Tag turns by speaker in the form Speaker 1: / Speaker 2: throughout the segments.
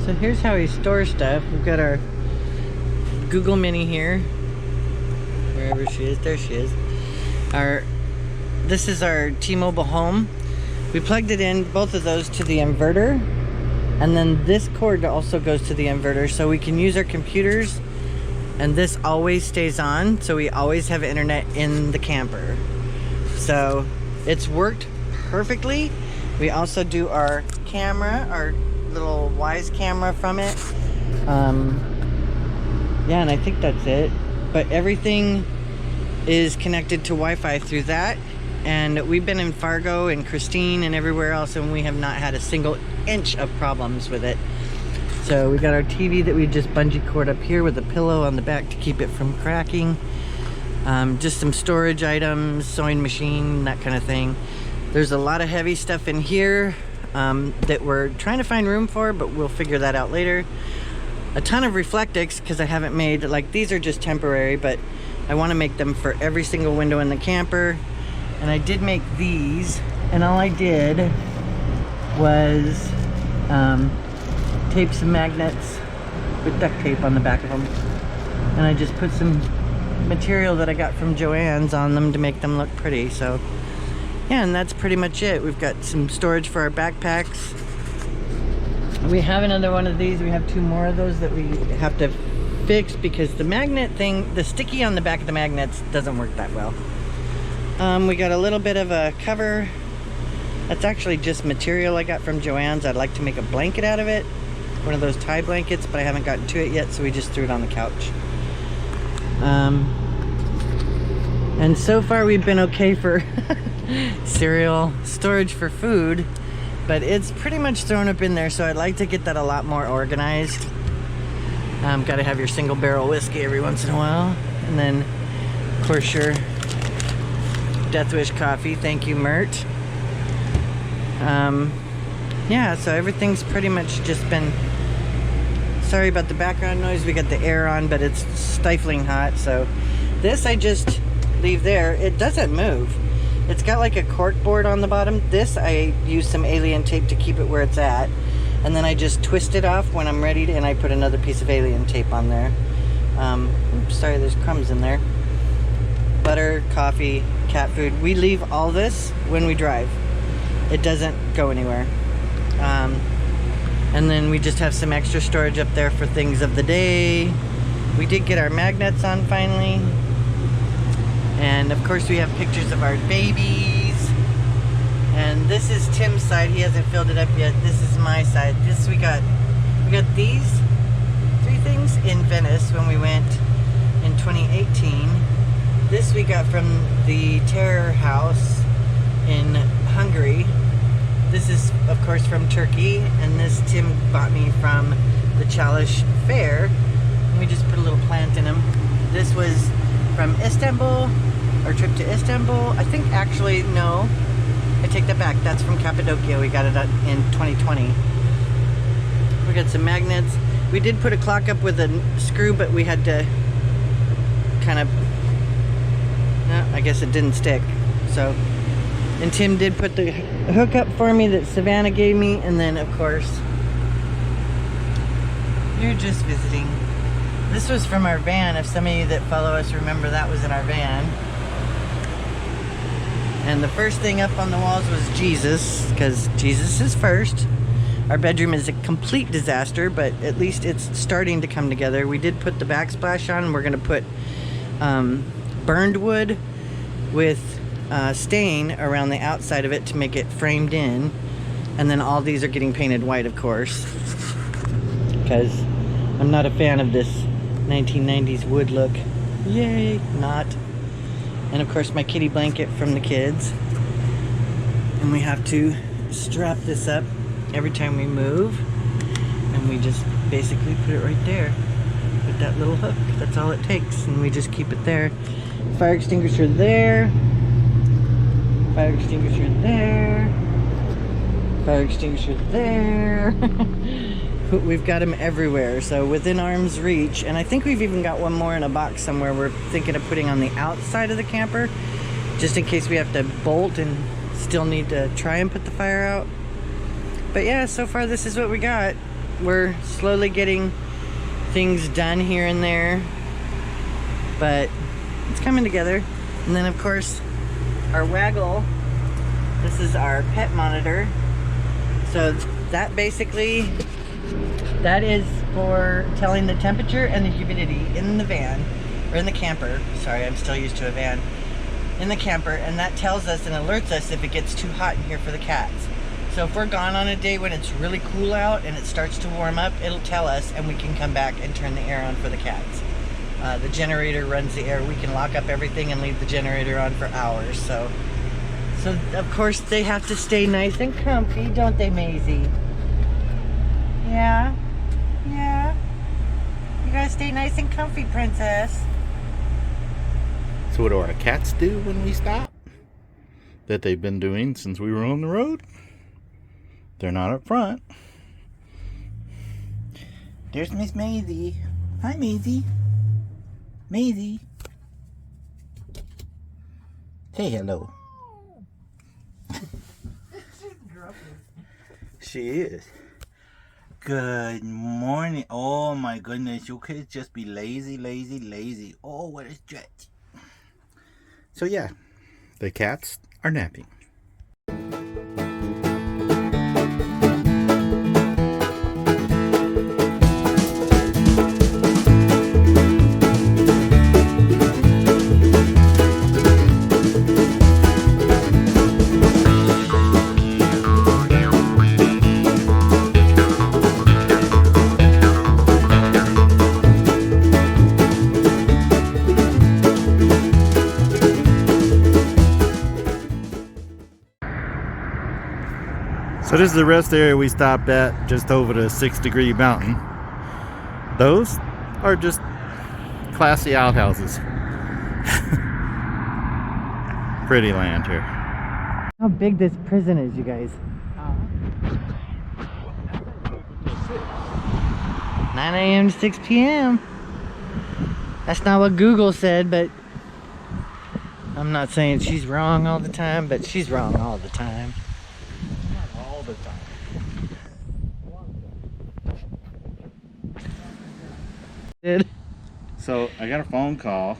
Speaker 1: So here's how we store stuff. We've got our Google Mini here. Wherever she is, there she is. This is our T-Mobile home. We plugged it in, both of those, to the inverter. And then this cord also goes to the inverter, so we can use our computers. And this always stays on, so we always have internet in the camper. So it's worked perfectly. We also do our camera, our little Wise camera from it. Yeah, and I think that's it. But everything is connected to Wi-Fi through that. And we've been in Fargo and Christine and everywhere else, and we have not had a single inch of problems with it. So we got our TV that we just bungee cord up here with a pillow on the back to keep it from cracking. Just some storage items, sewing machine, that kind of thing. There's a lot of heavy stuff in here that we're trying to find room for, but we'll figure that out later. A ton of Reflectix, because I haven't made, like, these are just temporary, but I want to make them for every single window in the camper. And I did make these, and all I did was tape some magnets with duct tape on the back of them. And I just put some material that I got from Joann's on them to make them look pretty. So yeah, and that's pretty much it. We've got some storage for our backpacks. We have another one of these. We have two more of those that we have to fix because the magnet thing, the sticky on the back of the magnets doesn't work that well. We got a little bit of a cover. That's actually just material I got from Joann's. I'd like to make a blanket out of it. One of those tie blankets, but I haven't gotten to it yet, so we just threw it on the couch. And so far we've been okay for cereal, storage for food, but it's pretty much thrown up in there, so I'd like to get that a lot more organized. Gotta have your single barrel whiskey every once in a while. And then, of course, your Death Wish coffee. Thank you, Mert. Yeah, so everything's pretty much just been... Sorry about the background noise. We got the air on, but it's stifling hot. So this I just leave there. It doesn't move. It's got like a cork board on the bottom. This I use some alien tape to keep it where it's at. And then I just twist it off when I'm ready to, and I put another piece of alien tape on there. Oops, sorry, there's crumbs in there. Butter, coffee, cat food. We leave all this when we drive. It doesn't go anywhere. And then we just have some extra storage up there for things of the day. We did get our magnets on finally. And of course we have pictures of our babies. And this is Tim's side. He hasn't filled it up yet. This is my side. We got these three things in Venice when we went in 2018. This we got from the Terror House in Hungary. This is, of course, from Turkey, and this Tim bought me from the Chalish Fair. And we just put a little plant in them. This was from Istanbul, our trip to Istanbul. I think actually, no, I take that back. That's from Cappadocia. We got it in 2020. We got some magnets. We did put a clock up with a screw, but we had to kind of, no, I guess it didn't stick. So, and Tim did put the hook up for me that Savannah gave me, and then of course, you're just visiting. This was from our van. If some of you that follow us remember, that was in our van. And the first thing up on the walls was Jesus, because Jesus is first. Our bedroom is a complete disaster, but at least it's starting to come together. We did put the backsplash on, and we're gonna put burned wood with stain around the outside of it to make it framed in. And then all these are getting painted white, of course, because I'm not a fan of this 1990s wood look. Yay, not. And of course my kitty blanket from the kids. And we have to strap this up every time we move. And we just basically put it right there with that little hook. That's all it takes. And we just keep it there. Fire extinguisher there. Fire extinguisher there. Fire extinguisher there. We've got them everywhere, so within arm's reach. And I think we've even got one more in a box somewhere we're thinking of putting on the outside of the camper, just in case we have to bolt and still need to try and put the fire out. But yeah, so far this is what we got. we're slowly getting things done here and there, but it's coming together. And then of course our Waggle, this is our pet monitor. So that basically, that is for telling the temperature and the humidity in the van, or in the camper. Sorry, I'm still used to a van. In the camper, and that tells us and alerts us if it gets too hot in here for the cats. So if we're gone on a day when it's really cool out and it starts to warm up, it'll tell us and we can come back and turn the air on for the cats. The generator runs the air. We can lock up everything and leave the generator on for hours. So of course they have to stay nice and comfy, don't they, Maisie? Yeah? Yeah? You gotta stay nice and comfy, princess.
Speaker 2: So what do our cats do when we stop? That they've been doing since we were on the road? They're not up front. There's Miss Maisie. Hi, Maisie. Maisie. Say hello. She is. Good morning. Oh my goodness, you could just be lazy, lazy, lazy. Oh, what a stretch. So yeah, the cats are napping. So this is the rest area we stopped at, just over the 6-degree mountain. Those are just classy outhouses. Pretty land here.
Speaker 1: How big this prison is, you guys. 9 a.m. to 6 p.m. That's not what Google said, but I'm not saying she's wrong all the time, but she's wrong all the time.
Speaker 2: All the time. So I got a phone call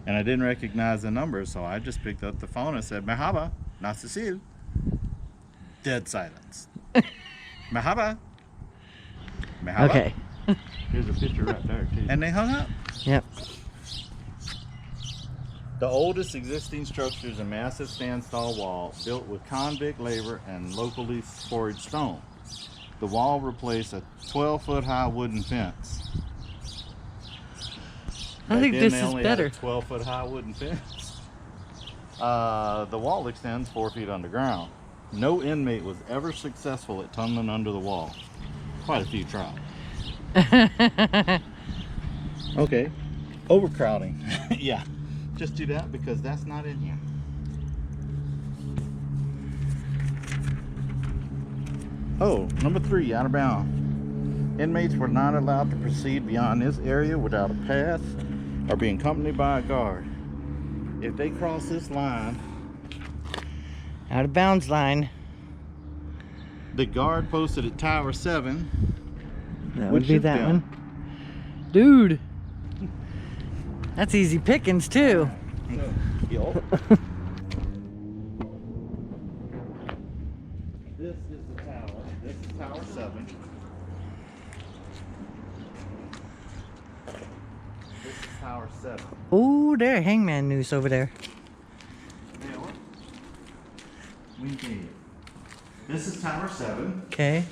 Speaker 2: and I didn't recognize the number, so I just picked up the phone and said, Merhaba, Nasıl? Dead silence. Merhaba. Merhaba.
Speaker 1: Okay.
Speaker 2: Here's a picture right there too. And they hung up.
Speaker 1: Yep.
Speaker 2: The oldest existing structure is a massive standstall wall built with convict labor and locally quarried stone. The wall replaced a 12-foot high wooden fence.
Speaker 1: I think this is better.
Speaker 2: 12-foot high wooden fence. The wall extends 4 feet underground. No inmate was ever successful at tunneling under the wall. Quite a few tried. Okay, overcrowding. Yeah, just do that because that's not in here. Oh, number 3, out of bounds. Inmates were not allowed to proceed beyond this area without a pass or being accompanied by a guard. If they cross this line,
Speaker 1: Out of bounds line.
Speaker 2: the guard posted at Tower 7.
Speaker 1: That would be that one. Dude, that's easy pickings too.
Speaker 2: This is the tower. This is Tower 7. This is Tower 7.
Speaker 1: Oh, there, hangman noose over there.
Speaker 2: This is Tower 7.
Speaker 1: Okay.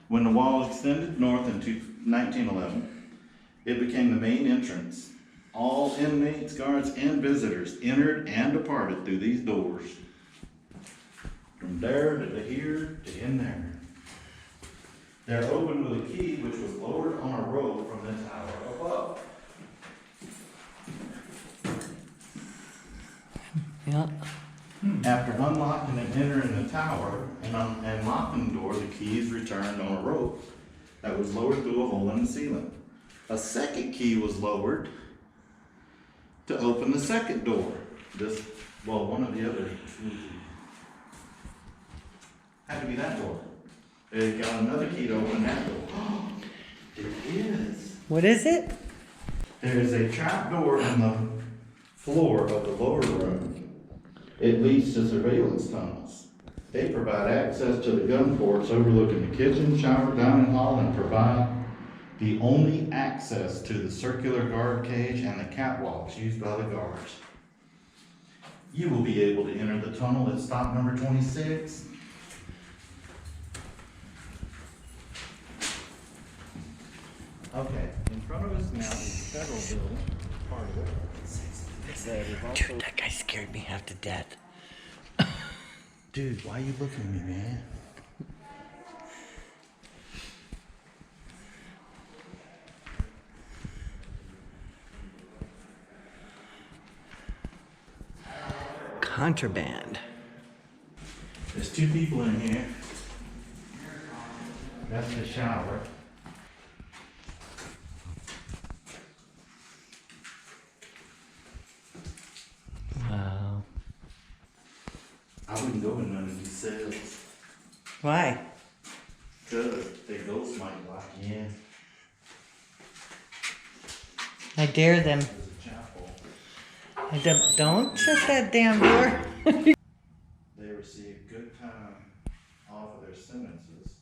Speaker 2: When the wall extended north in 1911, it became the main entrance. All inmates, guards, and visitors entered and departed through these doors. From there to here to in there. They're opened with a key which was lowered on a rope from the tower above.
Speaker 1: Yeah.
Speaker 2: After unlocking and entering the tower and locking the door, the key is returned on a rope that was lowered through a hole in the ceiling. A second key was lowered to open the second door. One of the other had to be that door. They got another key to open that door. There is.
Speaker 1: What is it?
Speaker 2: There is a trap door in the floor of the lower room. It leads to surveillance tunnels. They provide access to the gun ports overlooking the kitchen, shower, dining hall, and provide the only access to the circular guard cage and the catwalks used by the guards. You will be able to enter the tunnel at stop number 26. Okay, in front of us now is the federal building, part of it. That is also...
Speaker 1: Dude, that guy scared me half to death.
Speaker 2: Dude, why you looking at me, man?
Speaker 1: Contraband.
Speaker 2: There's two people in here. That's the shower.
Speaker 1: Wow.
Speaker 2: I wouldn't go in none of these cells.
Speaker 1: Why?
Speaker 2: Because the ghost might lock you in.
Speaker 1: I dare them.
Speaker 2: There's a chapel.
Speaker 1: Don't shut that damn door.
Speaker 2: They receive good time off of their sentences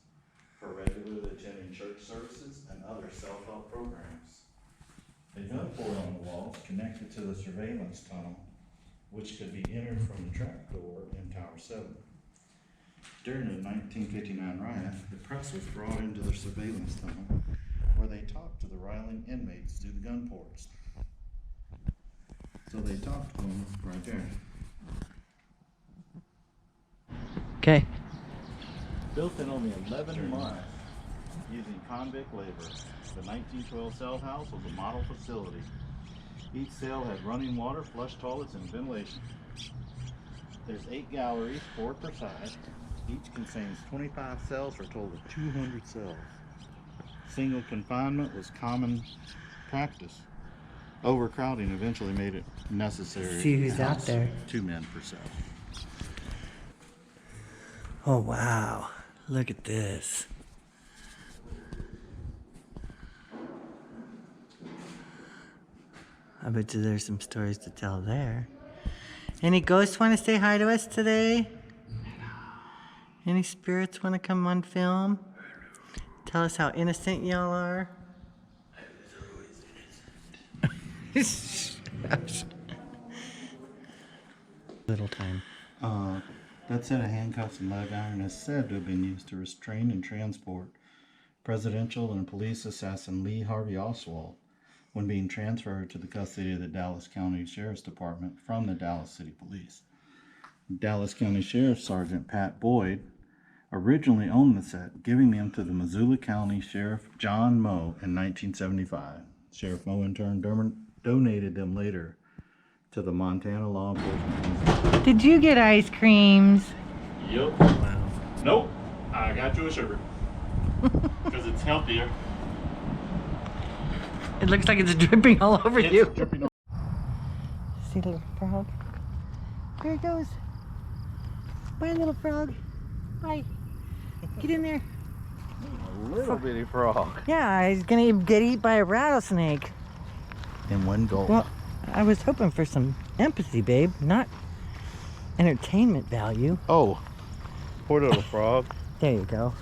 Speaker 2: for regularly attending church services and other self-help programs. A gun port on the wall is connected to the surveillance tunnel, which could be entered from the trap door in Tower 7. During the 1959 riot, the press was brought into the surveillance tunnel where they talked to the riling inmates through the gun ports. So they talked to them right there.
Speaker 1: Okay.
Speaker 2: Built in only 11 months using convict labor, the 1912 cell house was a model facility. Each cell had running water, flush toilets, and ventilation. There's 8 galleries, 4 per side. Each contains 25 cells for a total of 200 cells. Single confinement was common practice. Overcrowding eventually made it necessary.
Speaker 1: See who's
Speaker 2: to
Speaker 1: out
Speaker 2: house
Speaker 1: there.
Speaker 2: 2 men per cell.
Speaker 1: Oh, wow. Look at this. I bet you there's some stories to tell there. Any ghosts want to say hi to us today? Any spirits want to come on film? Tell us how innocent y'all are? Little time.
Speaker 2: That set of handcuffs and leg iron is said to have been used to restrain and transport presidential and police assassin Lee Harvey Oswald when being transferred to the custody of the Dallas County Sheriff's Department from the Dallas City Police. Dallas County Sheriff Sergeant Pat Boyd originally owned the set, giving them to the Missoula County Sheriff John Moe in 1975. Sheriff Moe in turn donated them later to the Montana Law Enforcement.
Speaker 1: Did you get ice creams?
Speaker 3: Yep.
Speaker 1: Wow.
Speaker 3: Nope. I got you a sugar. Because it's healthier.
Speaker 1: It looks like it's dripping all over
Speaker 3: It's
Speaker 1: you.
Speaker 3: dripping.
Speaker 1: See the little frog? There it goes. Bye, little frog. Bye. Get in there.
Speaker 2: A little bitty frog.
Speaker 1: Yeah, he's gonna get eaten by a rattlesnake.
Speaker 2: In one gulp.
Speaker 1: Well, I was hoping for some empathy, babe, not entertainment value.
Speaker 2: Oh, poor little frog.
Speaker 1: There you go.